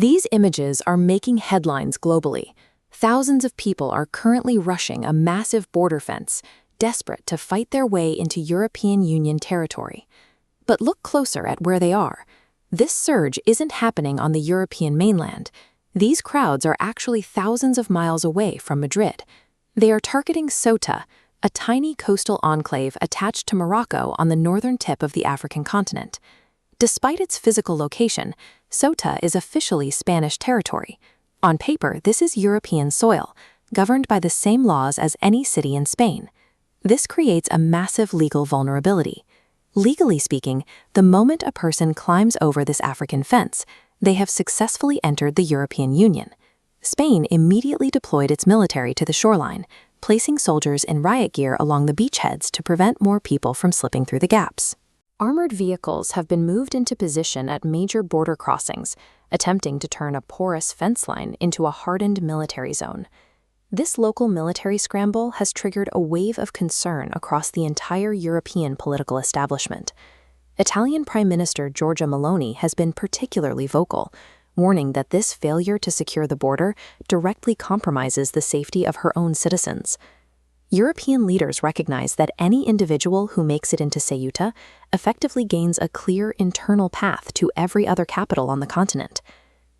These images are making headlines globally. Thousands of people are currently rushing a massive border fence, desperate to fight their way into European Union territory. But look closer at where they are. This surge isn't happening on the European mainland. These crowds are actually thousands of miles away from Madrid. They are targeting Ceuta, a tiny coastal enclave attached to Morocco on the northern tip of the African continent. Despite its physical location, Ceuta is officially Spanish territory. On paper, this is European soil, governed by the same laws as any city in Spain. This creates a massive legal vulnerability. Legally speaking, the moment a person climbs over this African fence, they have successfully entered the European Union. Spain immediately deployed its military to the shoreline, placing soldiers in riot gear along the beachheads to prevent more people from slipping through the gaps. Armored vehicles have been moved into position at major border crossings, attempting to turn a porous fence line into a hardened military zone. This local military scramble has triggered a wave of concern across the entire European political establishment. Italian Prime Minister Giorgia Meloni has been particularly vocal, warning that this failure to secure the border directly compromises the safety of her own citizens. European leaders recognize that any individual who makes it into Ceuta effectively gains a clear internal path to every other capital on the continent.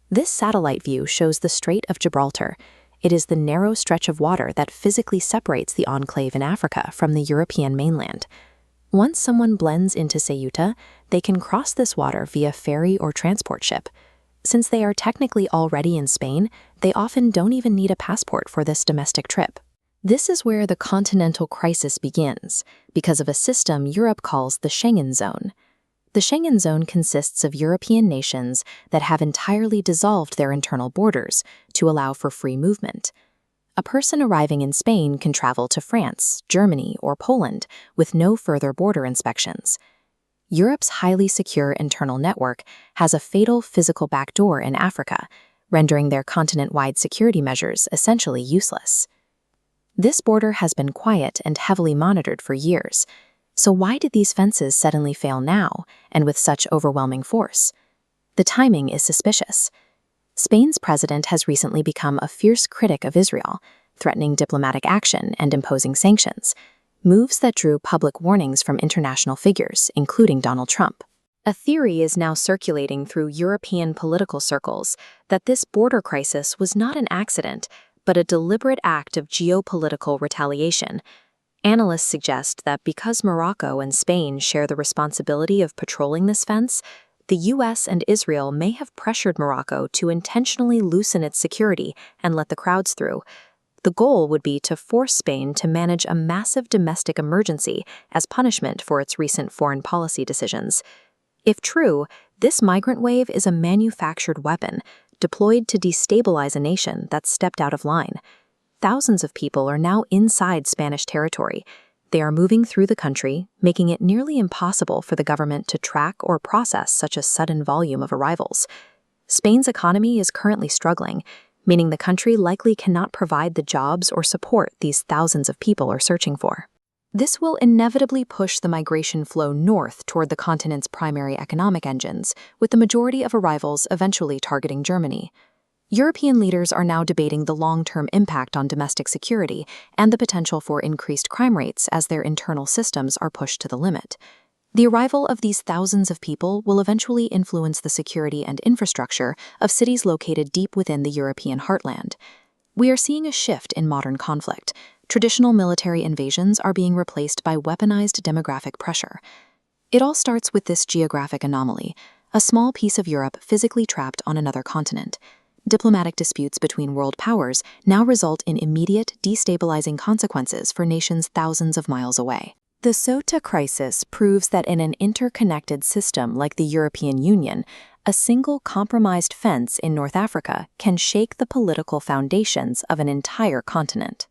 This satellite view shows the Strait of Gibraltar. It is the narrow stretch of water that physically separates the enclave in Africa from the European mainland. Once someone blends into Ceuta, they can cross this water via ferry or transport ship. Since they are technically already in Spain, they often don't even need a passport for this domestic trip. This is where the Continental crisis begins, because of a system Europe calls the Schengen Zone. The Schengen Zone consists of European nations that have entirely dissolved their internal borders to allow for free movement. A person arriving in Spain can travel to France, Germany, or Poland with no further border inspections. Europe's highly secure internal network has a fatal physical backdoor in Africa, rendering their continent-wide security measures essentially useless. This border has been quiet and heavily monitored for years. So why did these fences suddenly fail now, and with such overwhelming force? The timing is suspicious. Spain's president has recently become a fierce critic of Israel, threatening diplomatic action and imposing sanctions, moves that drew public warnings from international figures, including Donald Trump. A theory is now circulating through European political circles that this border crisis was not an accident, but a deliberate act of geopolitical retaliation. Analysts suggest that because Morocco and Spain share the responsibility of patrolling this fence, the US and Israel may have pressured Morocco to intentionally loosen its security and let the crowds through. The goal would be to force Spain to manage a massive domestic emergency as punishment for its recent foreign policy decisions. If true, this migrant wave is a manufactured weapon, deployed to destabilize a nation that's stepped out of line. Thousands of people are now inside Spanish territory. They are moving through the country, making it nearly impossible for the government to track or process such a sudden volume of arrivals. Spain's economy is currently struggling, meaning the country likely cannot provide the jobs or support these thousands of people are searching for. This will inevitably push the migration flow north toward the continent's primary economic engines, with the majority of arrivals eventually targeting Germany. European leaders are now debating the long-term impact on domestic security and the potential for increased crime rates as their internal systems are pushed to the limit. The arrival of these thousands of people will eventually influence the security and infrastructure of cities located deep within the European heartland. We are seeing a shift in modern conflict. Traditional military invasions are being replaced by weaponized demographic pressure. It all starts with this geographic anomaly, a small piece of Europe physically trapped on another continent. Diplomatic disputes between world powers now result in immediate, destabilizing consequences for nations thousands of miles away. The Ceuta crisis proves that in an interconnected system like the European Union, a single compromised fence in North Africa can shake the political foundations of an entire continent.